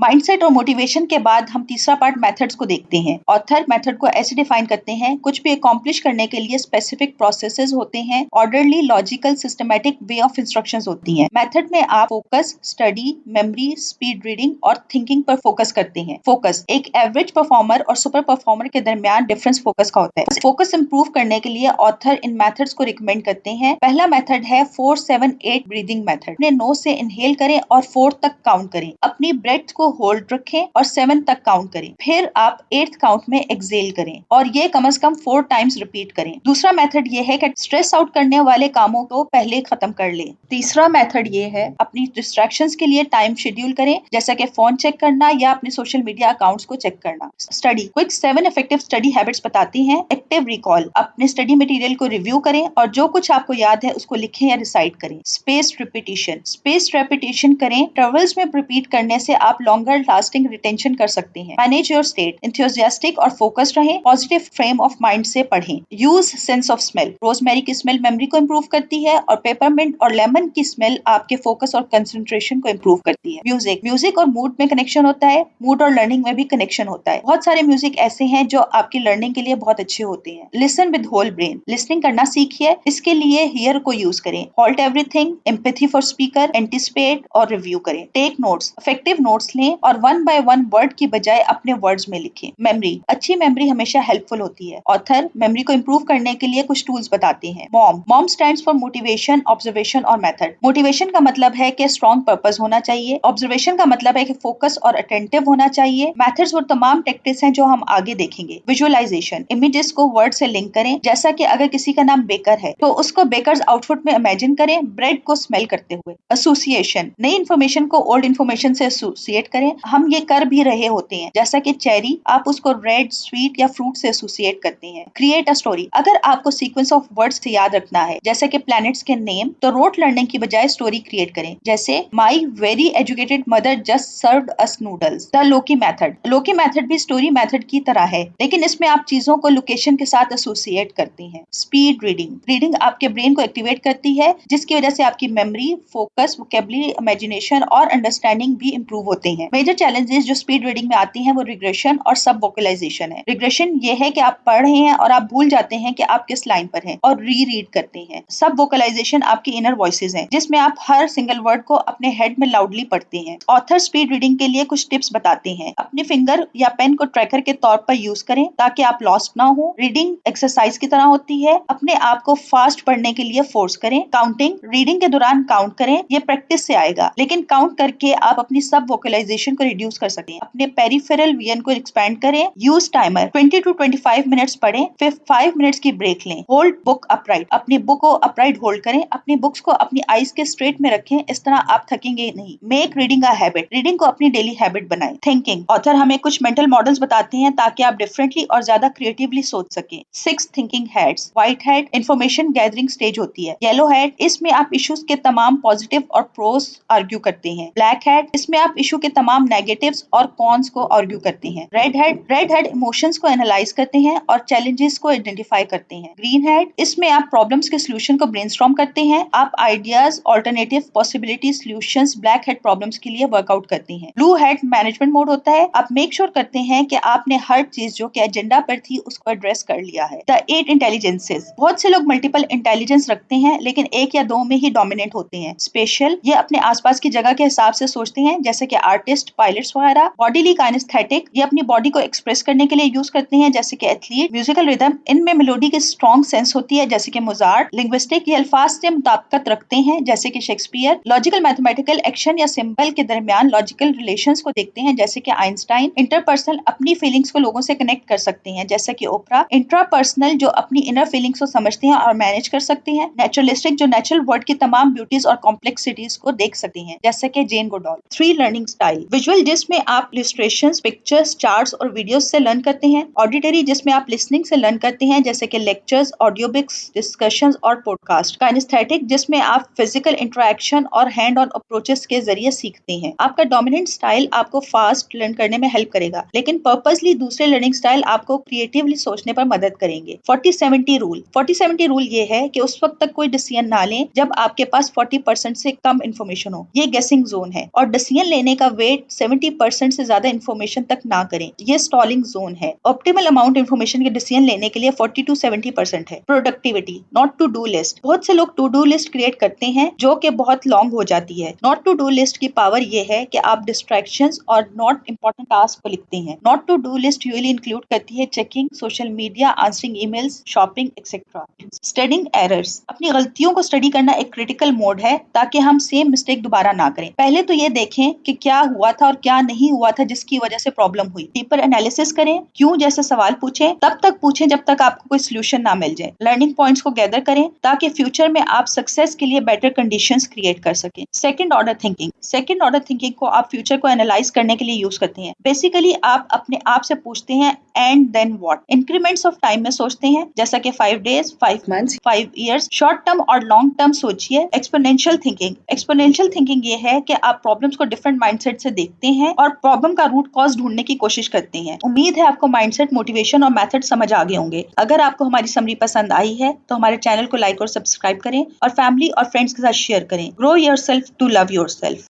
Mindset और motivation के बाद हम तीसरा पार्ट मेथड्स को देखते हैं। ऑथर मेथड को ऐसे डिफाइन करते हैं, कुछ भी अकॉम्प्लिश करने के लिए स्पेसिफिक प्रोसेसेस होते हैं, orderly, logical, systematic way of instructions होती हैं। मेथड में आप focus, study, memory, speed reading और थिंकिंग पर फोकस करते हैं। फोकस एक एवरेज परफॉर्मर और सुपर परफॉर्मर के दरमियान डिफरेंस फोकस का होता है। फोकस इंप्रूव करने के लिए ऑथर इन मेथड्स को रिकमेंड करते हैं। पहला मेथड है 4-7-8 ब्रीदिंग मेथड। अपने नोज से इनहेल करें और 4 तक काउंट करें। अपनी ब्रेथ को होल्ड रखें और 7 तक काउंट करें। फिर आप 8th काउंट में एक्सेल करें और ये कम से कम 4 टाइम्स रिपीट करें। दूसरा मेथड ये है कि स्ट्रेस आउट करने वाले कामों को पहले खत्म कर लें। तीसरा मेथड ये है अपनी डिस्ट्रैक्शंस के लिए टाइम शेड्यूल करें, जैसा कि फोन चेक करना या अपने सोशल मीडिया अकाउंट्स को चेक करना। Study quick 7 effective study habits बताती हैं। एक्टिव रिकॉल अपने स्टडी मटेरियल को रिव्यू करें और जो कुछ आपको याद है उसको लिखें या रिसाइट करें। स्पेस्ड रिपीटिशन करें। इंटरवल्स में रिपीट करने से आप लॉन्गर लास्टिंग रिटेंशन कर सकते हैं। मैनेज योर स्टेट एंथुसियास्टिक और फोकस्ड रहें। पॉजिटिव फ्रेम ऑफ माइंड से पढ़ें। Use sense of smell. Rosemary की स्मेल मेमोरी को इंप्रूव करती है और पेपरमिंट और लेमन की स्मेल आपके फोकस और कंसंट्रेशन को इंप्रूव करती है। म्यूजिक और मूड में कनेक्शन होता है। मूड और लर्निंग में भी कनेक्शन होता है। बहुत सारे म्यूजिक ऐसे हैं जो आपकी लर्निंग के लिए बहुत अच्छे होते हैं। Listen with whole brain. Listening करना सीखिए, इसके लिए हियर को यूज करें। Halt everything, empathy for speaker, anticipate और रिव्यू करें। टेक नोट्स, इफेक्टिव नोट्स लें और 1 by 1 वर्ड की बजाय अपने वर्ड्स में लिखें। मेमोरी अच्छी मेमोरी हमेशा हेल्पफुल होती है। ऑथर मेमोरी को इंप्रूव करने के लिए कुछ टूल्स बताते हैं। Mom stands for motivation, observation और मेथड। मोटिवेशन का मतलब है कि स्ट्रॉन्ग पर्पस होना चाहिए। ऑब्जर्वेशन का मतलब है कि फोकस और अटेंटिव होना चाहिए। मेथड्स वो तमाम टेक्टिक्स हैं जो हम आगे देखेंगे। विजुअलाइजेशन इमेजेस को वर्ड से लिंक करें, जैसा कि अगर किसी का नाम बेकर है तो उसको बेकर्स आउटफिट में इमेजिन करें, ब्रेड को स्मेल करते हुए। एसोसिएशन नई इन्फॉर्मेशन को ओल्ड इन्फॉर्मेशन से एसोसिएट करें। हम ये कर भी रहे होते हैं, जैसा कि चेरी, आप उसको रेड, स्वीट या फ्रूट से एसोसिएट करते हैं। क्रिएट अ स्टोरी अगर आपको सीक्वेंस ऑफ वर्ड्स से याद रखना है, जैसे कि प्लैनेट्स के नेम, तो रोट लर्निंग की बजाय स्टोरी क्रिएट करें, जैसे my very educated mother just served us noodles. The Loki method भी स्टोरी मेथड की तरह है, लेकिन इसमें आप चीजों को लोकेशन के साथ एसोसिएट करते हैं। स्पीड रीडिंग आपके ब्रेन को एक्टिवेट करती है, जिसकी वजह से आपकी मेमोरी, फोकस, वोकैबुलरी, इमेजिनेशन और अंडरस्टैंडिंग भी इंप्रूव होते हैं। मेजर चैलेंजेस जो स्पीड रीडिंग में आती हैं वो रिग्रेशन और सब वोकलाइजेशन है। रिग्रेशन ये है कि आप पढ़ रहे हैं और आप भूल जाते हैं कि आप किस लाइन पर हैं और रीड करते हैं। सब वोकलाइजेशन आपकी इनर वॉइसेस हैं, जिसमें आप हर सिंगल वर्ड को अपने हेड में लाउडली पढ़ते हैं। ऑथर स्पीड रीडिंग के लिए कुछ टिप्स बताते हैं। अपने फिंगर या पेन को ट्रैकर के तौर पर यूज करें ताकि आप लॉस्ट ना हो। रीडिंग एक्सरसाइज की तरह होती है, अपने आप को फास्ट पढ़ने के लिए फोर्स करें। काउंटिंग रीडिंग के दौरान काउंट करें, ये प्रैक्टिस से आएगा, लेकिन काउंट करके आप अपनी सब वोकलाइजेशन को रिड्यूस कर सकते हैं। अपने पेरिफेरल विजन को एक्सपैंड करें। यूज टाइमर 20 to 25 मिनट्स पढ़ें, फिर 5 मिनट्स की ब्रेक लें। होल्ड बुक अपराइट अपनी बुक को अपराइट होल्ड करें। अपनी बुक्स को अपनी आईज के स्ट्रेट में रखें, इस तरह आप थकेंगे नहीं। Make reading a habit reading को अपनी डेली हैबिट बनाएं। थिंकिंग ऑथर हमें कुछ मेंटल मॉडल्स बताते हैं ताकि आप डिफरेंटली और ज्यादा क्रिएटिवली सोच सकें। 6 thinking heads. White head information gathering stage होती है। येलो हेड इसमें आप इश्यूज के तमाम पॉजिटिव और प्रोस आर्ग्यू करते हैं। ब्लैक हेड इसमें आप इशू के तमाम नेगेटिव्स और कॉन्स को आर्ग्यू करते हैं। रेड हेड इमोशंस को एनालाइज करते हैं और चैलेंजेस को आइडेंटिफाई करते हैं। ग्रीन हेड इसमें आप प्रॉब्लम्स के सॉल्यूशन को ब्रेनस्टॉर्म करते हैं। आप ideas, alternative possibility, solutions black head problems के लिए वर्कआउट करते हैं। ब्लू हेड मैनेजमेंट मोड होता है। आप मेक श्योर करते हैं कि आपने हर चीज जो कि एजेंडा पर थी उसको एड्रेस कर लिया है। द 8 इंटेलिजेंसेस बहुत से लोग मल्टीपल इंटेलिजेंस रखते हैं, लेकिन एक या दो में ही डोमिनेट होते हैं। स्पेशल ये अपने आसपास की जगह के हिसाब से सोचते हैं, जैसे कि आर्टिस्ट, पायलट्स वगैरह। बॉडीली काइनेस्थेटिक ये अपनी बॉडी को एक्सप्रेस करने के लिए यूज करते हैं, जैसे कि एथलीट। म्यूजिकल रिदम इनमें मेलोडी की स्ट्रॉन्ग सेंस होती है, जैसे कि मोजार्ट। लिंग्विस्टिक ये अल्फाज से मुताबिकत रखते हैं, जैसे कि शेक्सपियर। लॉजिकल मैथमेटिकल एक्शन या सिंबल के दरमियान लॉजिकल रिलेशंस को देखते हैं, जैसे कि आइंस्टाइन। इंटरपर्सनल अपनी फीलिंग्स को लोगों से कनेक्ट कर सकते हैं, जैसे कि ओपरा। इंट्रापर्सनल जो अपनी इनर फीलिंग्स को समझते हैं और मैनेज कर सकते हैं। नेचुरलिस्टिक जो नेचुरल वर्ल्ड की तमाम ब्यूटीज और कॉम्प्लेक्सिटीज को देख सकते हैं, जैसे कि जेन गोडॉल। 3 लर्निंग स्टाइल। विजुअल जिसमें आप इलस्ट्रेशंस, पिक्चर्स, चार्ट्स और वीडियोस से लर्न करते हैं। ऑडिटरी जिसमें आप लिसनिंग से लर्न करते हैं, जैसे कि लेक्चर्स, ऑडियो बुक्स, डिस्कशंस और पॉडकास्ट। काइनेस्थेटिक जिसमें आप फिजिकल इंटरेक्शन और हैंड ऑन अप्रोचेस के जरिए सीखते हैं। आपका डोमिनेंट स्टाइल आपको फास्ट लर्न करने में हेल्प करेगा, लेकिन पर्पसली दूसरे लर्निंग स्टाइल आपको क्रिएटिवली सोचने पर मदद करेंगे। 40-70 रूल। 40-70 रूल ये है कि उस वक्त तक कोई डिसीजन ना लें जब आपके पास 40% से कम इन्फॉर्मेशन हो। ये गेसिंग जोन है और डिसीजन लेने का वे वेट 70% से ज्यादा इन्फॉर्मेशन तक ना करें, ये स्टॉलिंग जोन है। ऑप्टिमल अमाउंट इन्फॉर्मेशन के डिसीजन लेने के लिए 40 to 70% है। Productivity, not to do list. बहुत से लोग टू डू लिस्ट क्रिएट करते हैं जो कि बहुत लॉन्ग हो जाती है। नॉट टू डू लिस्ट की पावर ये है कि आप डिस्ट्रैक्शंस और नॉट इंपॉर्टेंट टास्क को लिखते हैं। Not to do list usually include करती है checking social media, answering emails, shopping etcetera. Studying errors, अपनी गलतियों को स्टडी करना एक क्रिटिकल मोड है ताकि हम सेम मिस्टेक दोबारा ना करें। पहले तो ये देखें कि क्या हुआ था और क्या नहीं हुआ था जिसकी वजह से प्रॉब्लम हुई। डीपर एनालिसिस करें, क्यों जैसे सवाल पूछें, तब तक पूछें जब तक आपको कोई सोल्यूशन ना मिल जाए। लर्निंग पॉइंट्स को गैदर करें ताकि फ्यूचर में आप सक्सेस के लिए बेटर कंडीशंस क्रिएट कर सकें। Second order thinking, second order thinking को आप फ्यूचर को एनालाइज करने के लिए यूज करते हैं। बेसिकली आप अपने आप से पूछते हैं and then what. Increments of time में सोचते हैं, जैसा कि 5 days, 5 months, 5 years। Short term और लॉन्ग टर्म सोचिए। एक्सपोनेंशियल थिंकिंग, एक्सपोनेंशियल थिंकिंग ये है कि आप प्रॉब्लम्स को डिफरेंट माइंडसेट से देखते हैं और प्रॉब्लम का रूट कॉज ढूंढने की कोशिश करते हैं। उम्मीद है आपको माइंडसेट, मोटिवेशन और मेथड समझ आ गए होंगे। अगर आपको हमारी समरी पसंद आई है तो हमारे चैनल को लाइक और सब्सक्राइब करें और फैमिली और फ्रेंड्स के साथ शेयर करें। Grow yourself to love yourself.